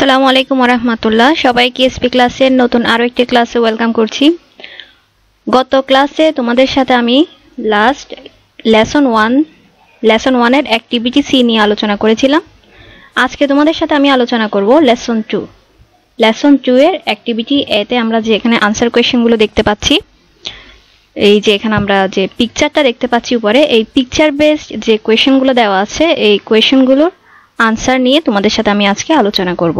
আসসালামু আলাইকুম ওয়া রাহমাতুল্লাহ। সবাইকে এসপি ক্লাসের নতুন আরো একটি ক্লাসে ওয়েলকাম করছি। গত ক্লাসে তোমাদের সাথে আমি লাস্ট লেসন 1 এর অ্যাক্টিভিটি সি নিয়ে আলোচনা করেছিলাম। আজকে তোমাদের সাথে আমি আলোচনা করব লেসন 2। লেসন 2 এর অ্যাক্টিভিটি এ তে আমরা যে এখানে আনসার কোশ্চেনগুলো দেখতে পাচ্ছি, এই যে এখানে আমরা যে পিকচারটা দেখতে পাচ্ছি উপরে, এই পিকচার বেসড যে কোশ্চেনগুলো দেওয়া আছে, এই কোশ্চেনগুলোর আনসার নিয়ে তোমাদের সাথে আমি আজকে আলোচনা করব।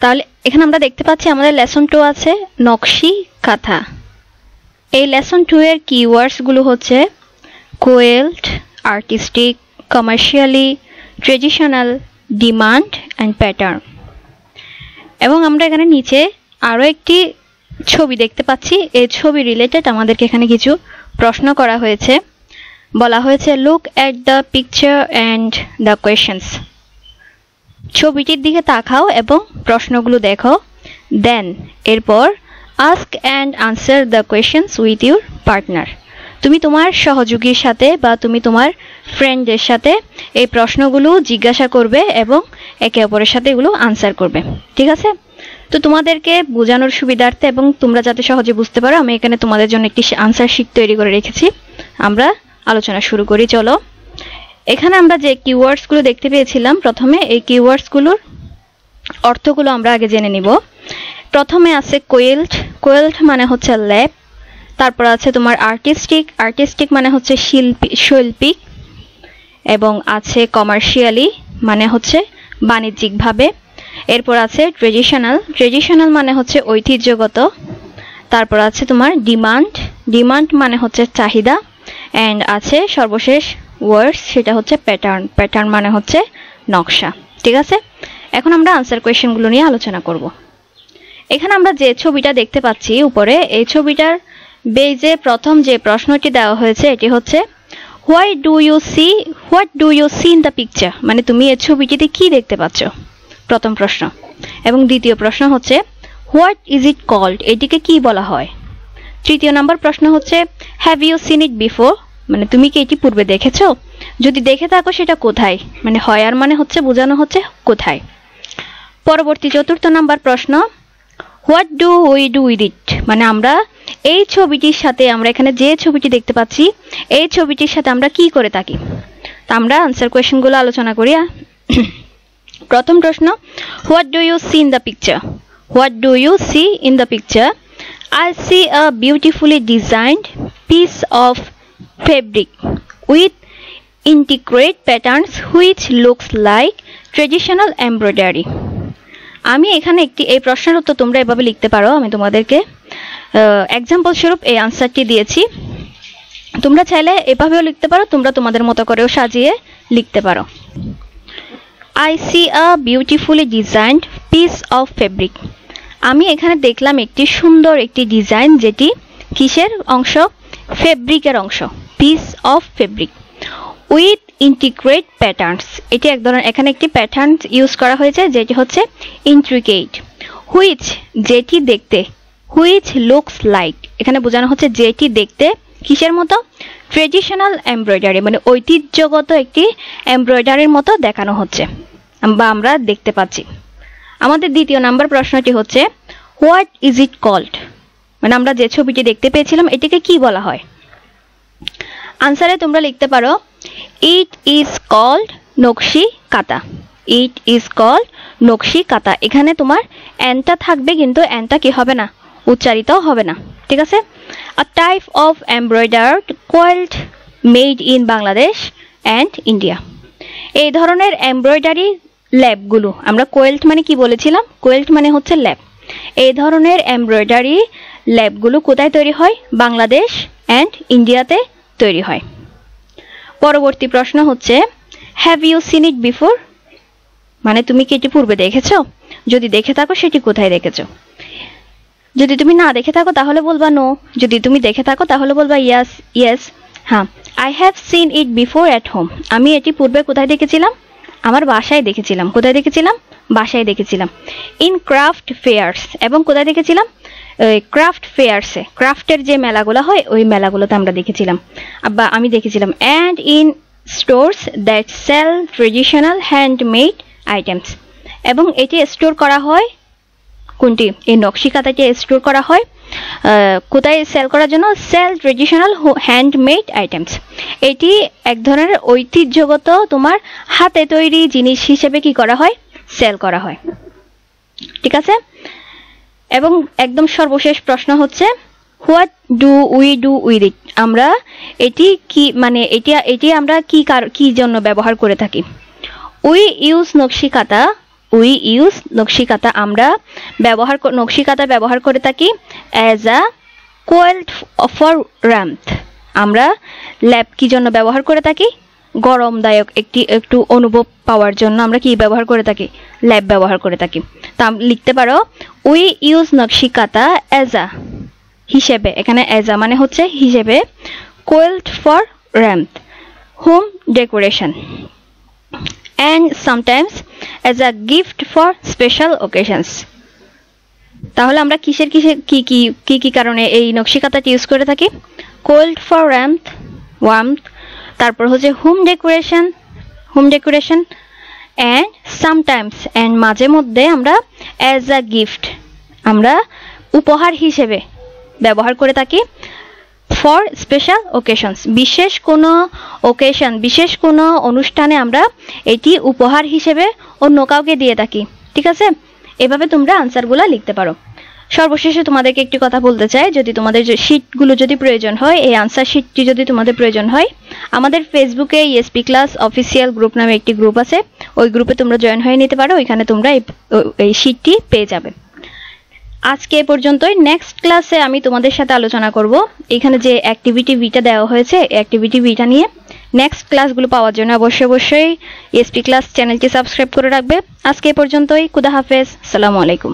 তাহলে এখানে আমরা দেখতে পাচ্ছি আমাদের লেসন 2 আছে নকশি কাঁথা। এই লেসন 2 এর কিওয়ার্ডস গুলো হচ্ছে quilt, artistic, commercially, traditional, demand and pattern. এবং আমরা এখানে নিচে আরো একটি ছবি দেখতে পাচ্ছি। এই ছবি রিলেটেড আমাদেরকে এখানে কিছু প্রশ্ন করা হয়েছে। বলা হয়েছে look at the picture and the questions. ছবিটির দিকে তাকাও এবং প্রশ্নগুলো দেখো। দেন এরপর ask and answer the questions with your partner. তুমি তোমার সহযোগীর সাথে বা তুমি তোমার ফ্রেন্ডদের সাথে এই প্রশ্নগুলো জিজ্ঞাসা করবে এবং একে অপরের সাথে এগুলো আনসার করবে। ঠিক আছে? তো তোমাদেরকে বোঝানোর সুবিধার্থে এবং তোমরা যাতে সহজে বুঝতে পারো, আমি এখানে তোমাদের জন্য একটি আনসার শীট তৈরি করে রেখেছি। আমরা আলোচনা শুরু করি, চলো। এখানে আমরা যে কিওয়ার্ডসগুলো দেখতে পেয়েছিলাম, প্রথমে এই কিওয়ার্ডসগুলোর অর্থগুলো আমরা আগে জেনে নিব। প্রথমে আছে কোয়েল্ট। কোয়েল্ট মানে হচ্ছে ল্যাপ। তারপর আছে তোমার আর্টিস্টিক। আর্টিস্টিক মানে হচ্ছে শৈল্পিক। এবং আছে কমার্শিয়ালি মানে হচ্ছে বাণিজ্যিকভাবে। এরপর আছে ট্রেডিশনাল। ট্রেডিশনাল মানে হচ্ছে ঐতিহ্যগত। তারপর আছে তোমার ডিমান্ড। ডিমান্ড মানে হচ্ছে চাহিদা। এন্ড আছে সর্বশেষ ওয়ার্ডস, সেটা হচ্ছে প্যাটার্ন। প্যাটার্ন মানে হচ্ছে নকশা। ঠিক আছে? এখন আমরা আনসার কোয়েশ্চেনগুলো নিয়ে আলোচনা করব। এখানে আমরা যে ছবিটা দেখতে পাচ্ছি উপরে, এই ছবিটার বেজে প্রথম যে প্রশ্নটি দেওয়া হয়েছে এটি হচ্ছে what do you see in the picture. মানে তুমি এই ছবিটিতে কি দেখতে পাচ্ছ, প্রথম প্রশ্ন। এবং দ্বিতীয় প্রশ্ন হচ্ছে হোয়াট ইজ ইট কল্ড, এটিকে কি বলা হয়। তৃতীয় নম্বর প্রশ্ন হচ্ছে have you seen it before, মানে তুমি কি এটি পূর্বে দেখেছো, যদি দেখে থাকো সেটা কোথায়, মানে হয় আর মানে হচ্ছে বোঝানো হচ্ছে কোথায়। পরবর্তী চতুর্থ নাম্বার প্রশ্ন what do we do with it, মানে আমরা এই ছবিটির সাথে, আমরা এখানে যে ছবিটি দেখতে পাচ্ছি এই ছবিটির সাথে আমরা কি করে থাকি। তা আমরা আনসার কোয়েশ্চেনগুলো আলোচনা করি। প্রথম প্রশ্ন what do you see in the picture. What do you see in the picture? I see a beautifully designed piece of fabric with intricate patterns which looks like traditional embroidery. আমি এখানে এই প্রশ্নের উত্তর তোমরা এভাবে লিখতে পারো। আমি তোমাদেরকে এক্সাম্পল স্বরূপ এই আনসারটি দিয়েছি। তোমরা চাইলে এভাবেও লিখতে পারো, তোমরা তোমাদের মতো করেও সাজিয়ে লিখতে পারো। I see a beautifully designed piece of fabric. আমি এখানে দেখলাম একটি সুন্দর একটি ডিজাইন, যেটি কিসের অংশ? ফেব্রিকের অংশ। Piece of fabric with integrate patterns. এটি এক ধরনের, এখানে একটি প্যাটার্ন ইউজ করা হয়েছে যেটি হচ্ছে ইন্ট্রিকেট। হুইচ যেটি দেখতে, হুইচ লুকস লাইক এখানে বোঝানো হচ্ছে যেটি দেখতে কিসের মতো? ট্রেডিশনাল এমব্রয়ডারি, মানে ঐতিহ্যগত একটি এমব্রয়ডারির মতো দেখানো হচ্ছে বা আমরা দেখতে পাচ্ছি। আমাদের দ্বিতীয় নাম্বার প্রশ্নটি হচ্ছে হোয়াট ইজ ইট কল্ড, মানে আমরা যে ছবিটি দেখতে পেয়েছিলাম এটিকে কি বলা হয়। আনসারে তোমরা লিখতে পারো ইট ইজ কল্ড নকশি কাঁথা। ইট ইজ কল্ড নকশি কাঁথা। এখানে তোমার এনটা থাকবে, কিন্তু এনটা কি হবে না? উচ্চারিত হবে না। ঠিক আছে? A type of embroidered কোয়েল্ট made in Bangladesh and India. এই ধরনের এমব্রয়ডারি ল্যাবগুলো, আমরা কোয়েল্ট মানে কি বলেছিলাম? কোয়েল্ট মানে হচ্ছে ল্যাব। এই ধরনের এমব্রয়ডারি ল্যাবগুলো কোথায় তৈরি হয়? বাংলাদেশ অ্যান্ড ইন্ডিয়াতে তৈরি হয়। পরবর্তী প্রশ্ন হচ্ছে have you seen it before, মানে তুমি কি এটি পূর্বে দেখেছো, যদি দেখে থাকো সেটি কোথায় দেখেছো। যদি তুমি না দেখে থাকো তাহলে বলবা নো, যদি তুমি দেখে থাকো তাহলে বলবা ইয়েস। ইয়েস, হ্যাঁ। I have seen it before at home. আমি এটি পূর্বে কোথায় দেখেছিলাম? আমার বাসায় দেখেছিলাম। কোথায় দেখেছিলাম? বাসায় দেখেছিলাম। ইন ক্রাফট ফেয়ার্স, এবং কোথায় দেখেছিলাম? ক্রাফট ফেয়ার্সে, ক্রাফটের যে মেলাগুলো হয় ওই মেলাগুলোতে আমরা দেখেছিলাম বা আমি দেখেছিলাম। And in stores that sell traditional handmade items, এবং এটি স্টোর করা হয় কোনটি এই নকশি খাতাটি স্টোর করা হয় কোথায় সেল করার জন্য সেল ট্রেডিশনাল হ্যান্ডমেড আইটেমস এটি এক ধরনের ঐতিহ্যগত তোমার হাতে তৈরি জিনিস হিসেবে কি করা হয় সেল করা হয় ঠিক আছে এবং একদম সর্বশেষ প্রশ্ন হচ্ছে what do we do with it আমরা এটি কি মানে এটি আমরা কি জন্য ব্যবহার করে থাকি উই ইউজ নকশি খাতা আমরা নকশি খাতা ব্যবহার করে থাকি অ্যাজ আ কোয়েল্ট ফর র্যাম্প আমরা ল্যাব কি জন্য ব্যবহার করে থাকি গরমদায়ক একটু অনুভব পাওয়ার জন্য আমরা কি ব্যবহার করে থাকি ল্যাব ব্যবহার করে থাকি তা লিখতে পারো উই ইউজ নকশি খাতা অ্যাজ আ হিসেবে এখানে অ্যাজ আ মানে হচ্ছে হিসেবে কোয়েল্ট for ramp home decoration and sometimes as a gift for special occasions তাহলে আমরা কিসের কি কারণে এই নকশি খাতাটি ইউজ করে থাকি cold for warmth তারপর হচ্ছে home decoration and sometimes and মাঝে মধ্যে আমরা as a gift আমরা উপহার হিসেবে ব্যবহার করে থাকি ফর স্পেশাল অকেশনস বিশেষ কোনো অনুষ্ঠানে আমরা এটি উপহার হিসেবে অন্য কাউকে দিয়ে থাকি ঠিক আছে এভাবে তোমরা আনসারগুলো লিখতে পারো সর্বশেষে তোমাদেরকে একটি কথা বলতে চাই যদি তোমাদের শীটগুলো যদি প্রয়োজন হয় এই আনসার শীটটি যদি তোমাদের প্রয়োজন হয় আমাদের ফেসবুকে ইএসপি ক্লাস অফিসিয়াল গ্রুপ নামে একটি গ্রুপ আছে ওই গ্রুপে তোমরা জয়েন হয়ে নিতে পারো ওইখানে তোমরা এই শীটটি পেয়ে যাবে আজকে এই পর্যন্তই নেক্সট ক্লাসে আমি তোমাদের সাথে আলোচনা করব এখানে যে অ্যাক্টিভিটি বিটা দেওয়া হয়েছে অ্যাক্টিভিটি বিটা নিয়ে নেক্সট ক্লাসগুলো পাওয়ার জন্য অবশ্যই এসপি ক্লাস চ্যানেলটি সাবস্ক্রাইব করে রাখবে আজকে এই পর্যন্তই খুদা হাফেজ আসসালামু আলাইকুম